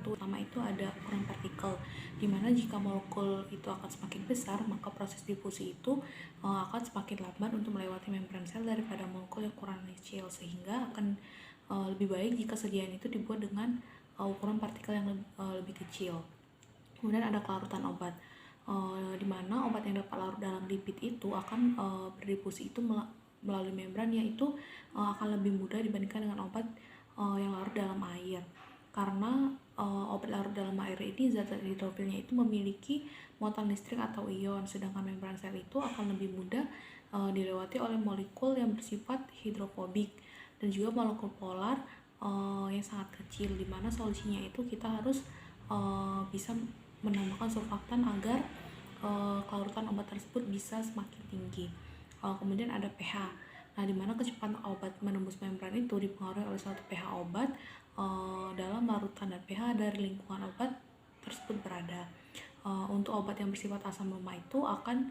satu. Pertama itu ada ukuran partikel, dimana jika molekul itu akan semakin besar, maka proses difusi itu akan semakin lambat untuk melewati membran sel daripada molekul yang ukurannya kecil, sehingga akan lebih baik jika sediaan itu dibuat dengan ukuran partikel yang lebih kecil. Kemudian ada kelarutan obat, di mana obat yang dapat larut dalam lipid itu akan berdifusi itu melalui membran, yaitu akan lebih mudah dibandingkan dengan obat yang larut dalam air, karena obat larut dalam air ini zat hidrofilnya itu memiliki muatan listrik atau ion, sedangkan membran sel itu akan lebih mudah dilewati oleh molekul yang bersifat hidrofobik dan juga molekul polar yang sangat kecil, dimana solusinya itu kita harus bisa menambahkan surfaktan agar kelarutan obat tersebut bisa semakin tinggi. Kemudian ada pH. Nah, dimana kecepatan obat menembus membran itu dipengaruhi oleh suatu pH obat dalam larutan dan pH dari lingkungan obat tersebut berada. Untuk obat yang bersifat asam lemah itu akan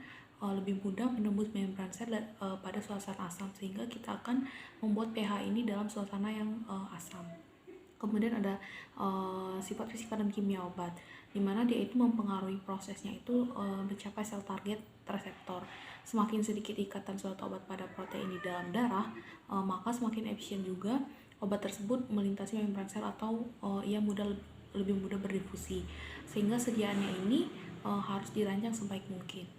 lebih mudah menembus membran sel pada suasana asam, sehingga kita akan membuat pH ini dalam suasana yang asam. Kemudian ada sifat fisika dan kimia obat, dimana dia itu mempengaruhi prosesnya itu mencapai sel target reseptor. Semakin sedikit ikatan suatu obat pada protein di dalam darah, maka semakin efisien juga obat tersebut melintasi membran sel atau ia lebih mudah berdifusi, sehingga sediaannya ini harus dirancang sebaik mungkin.